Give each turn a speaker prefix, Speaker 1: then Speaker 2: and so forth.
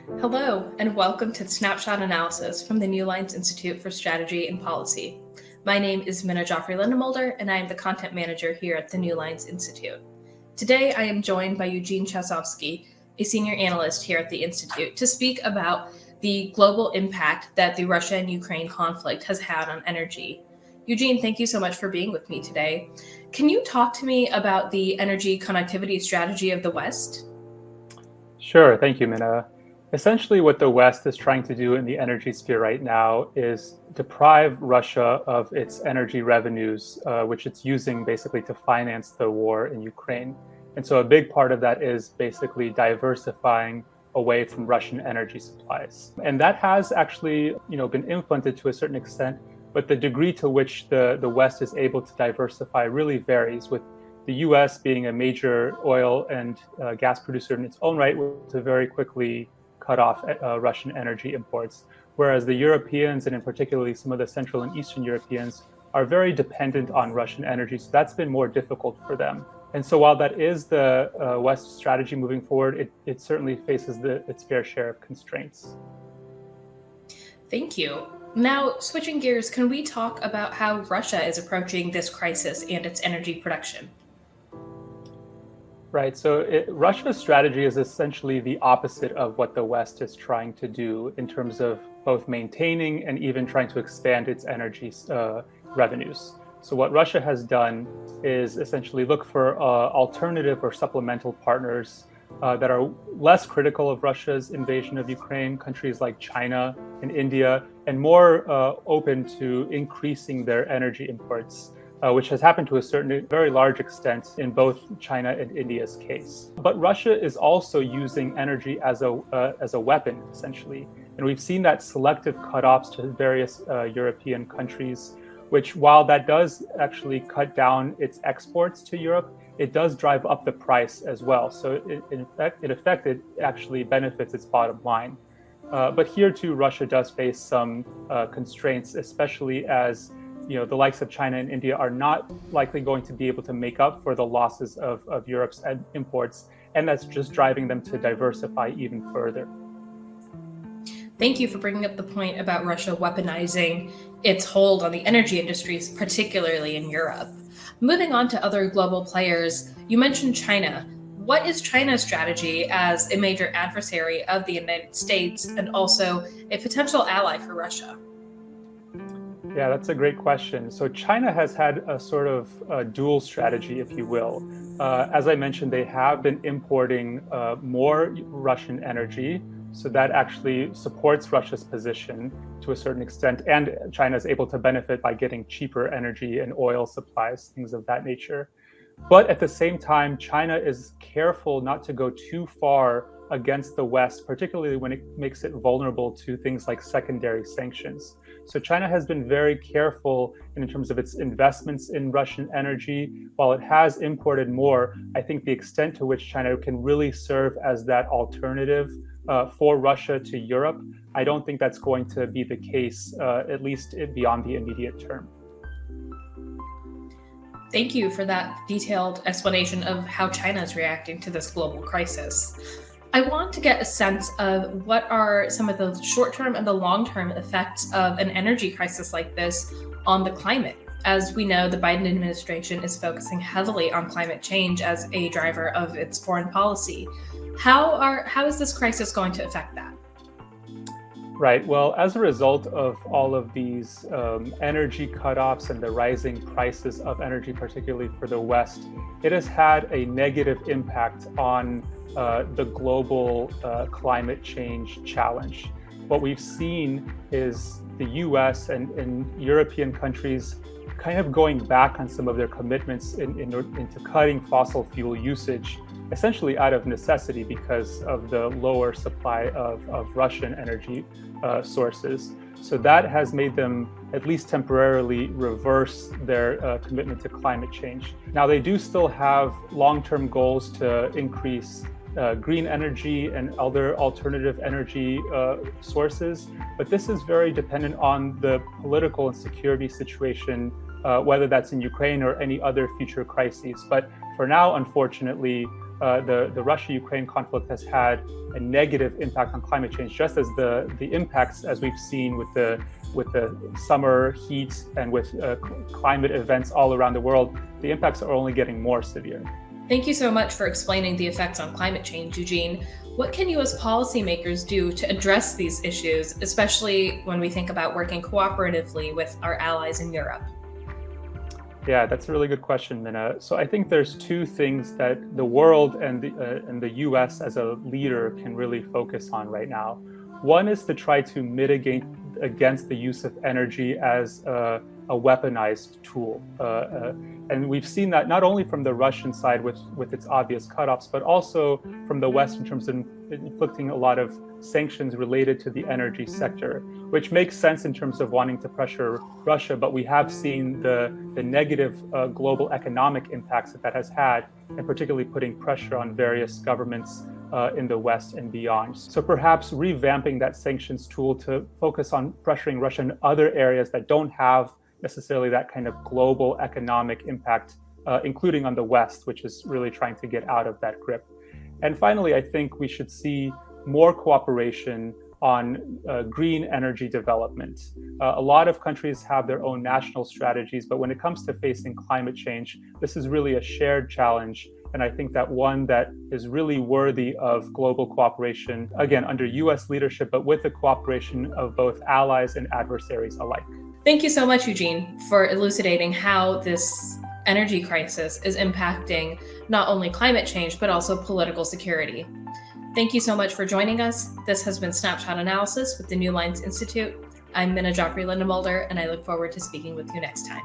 Speaker 1: Hello, and welcome to Snapshot Analysis from the New Lines Institute for Strategy and Policy. My name is Minna Jaffery-Lindemulder, and I am the content manager here at the New Lines Institute. Today, I am joined by Eugene Chausovsky, a senior analyst here at the Institute, to speak about the global impact that the Russia and Ukraine conflict has had on energy. Eugene, thank you so much for being with me today. Can you talk to me about the energy connectivity strategy of the West?
Speaker 2: Sure. Thank you, Minna. Essentially, what the West is trying to do in the energy sphere right now is deprive Russia of its energy revenues, which it's using basically to finance the war in Ukraine. And so a big part of that is basically diversifying away from Russian energy supplies. And that has actually, been implemented to a certain extent, but the degree to which the West is able to diversify really varies, with the US being a major oil and gas producer in its own right, to very quickly cut off Russian energy imports, whereas the Europeans, and in particularly some of the Central and Eastern Europeans, are very dependent on Russian energy. So that's been more difficult for them. And so while that is the West strategy moving forward, it certainly faces its fair share of constraints.
Speaker 1: Thank you. Now, switching gears, can we talk about how Russia is approaching this crisis and its energy production?
Speaker 2: Right. So Russia's strategy is essentially the opposite of what the West is trying to do in terms of both maintaining and even trying to expand its energy revenues. So what Russia has done is essentially look for alternative or supplemental partners that are less critical of Russia's invasion of Ukraine, countries like China and India, and more open to increasing their energy imports, which has happened to a very large extent in both China and India's case. But Russia is also using energy as a weapon, essentially. And we've seen that selective cutoffs to various European countries, which, while that does actually cut down its exports to Europe, it does drive up the price as well. So in effect, it actually benefits its bottom line. But here too, Russia does face some constraints, especially as the likes of China and India are not likely going to be able to make up for the losses of Europe's imports, and that's just driving them to diversify even further.
Speaker 1: Thank you for bringing up the point about Russia weaponizing its hold on the energy industries, particularly in Europe. Moving on to other global players, you mentioned China. What is China's strategy as a major adversary of the United States and also a potential ally for Russia?
Speaker 2: Yeah, that's a great question. So China has had a sort of dual strategy, if you will. As I mentioned, they have been importing more Russian energy. So that actually supports Russia's position to a certain extent. And China is able to benefit by getting cheaper energy and oil supplies, things of that nature. But at the same time, China is careful not to go too far against the West, particularly when it makes it vulnerable to things like secondary sanctions. So China has been very careful in terms of its investments in Russian energy. While it has imported more, I think the extent to which China can really serve as that alternative for Russia to Europe, I don't think that's going to be the case, at least beyond the immediate term.
Speaker 1: Thank you for that detailed explanation of how China is reacting to this global crisis. I want to get a sense of what are some of the short-term and the long-term effects of an energy crisis like this on the climate. As we know, the Biden administration is focusing heavily on climate change as a driver of its foreign policy. How is this crisis going to affect that?
Speaker 2: Right. Well, as a result of all of these energy cutoffs and the rising prices of energy, particularly for the West, it has had a negative impact on the global climate change challenge. What we've seen is the US and European countries kind of going back on some of their commitments into cutting fossil fuel usage, essentially out of necessity because of the lower supply of Russian energy sources. So that has made them at least temporarily reverse their commitment to climate change. Now, they do still have long-term goals to increase green energy and other alternative energy sources, but this is very dependent on the political and security situation, whether that's in Ukraine or any other future crises. But for now, unfortunately, the Russia-Ukraine conflict has had a negative impact on climate change, just as the impacts, as we've seen with the summer heat and with climate events all around the world, the impacts are only getting more severe.
Speaker 1: Thank you so much for explaining the effects on climate change, Eugene. What can you as policymakers do to address these issues, especially when we think about working cooperatively with our allies in Europe?
Speaker 2: Yeah, that's a really good question, Minna. So I think there's two things that the world and the U.S. as a leader can really focus on right now. One is to try to mitigate against the use of energy as a weaponized tool. And we've seen that not only from the Russian side with its obvious cutoffs, but also from the West in terms of inflicting a lot of sanctions related to the energy sector, which makes sense in terms of wanting to pressure Russia. But we have seen the negative global economic impacts that has had, and particularly putting pressure on various governments in the West and beyond. So perhaps revamping that sanctions tool to focus on pressuring Russia in other areas that don't have necessarily that kind of global economic impact, including on the West, which is really trying to get out of that grip. And finally, I think we should see more cooperation on green energy development. A lot of countries have their own national strategies, but when it comes to facing climate change, this is really a shared challenge. And I think that one that is really worthy of global cooperation, again, under US leadership, but with the cooperation of both allies and adversaries alike.
Speaker 1: Thank you so much, Eugene, for elucidating how this energy crisis is impacting not only climate change, but also political security. Thank you so much for joining us. This has been Snapshot Analysis with the New Lines Institute. I'm Minna Jaffery-Lindemulder, and I look forward to speaking with you next time.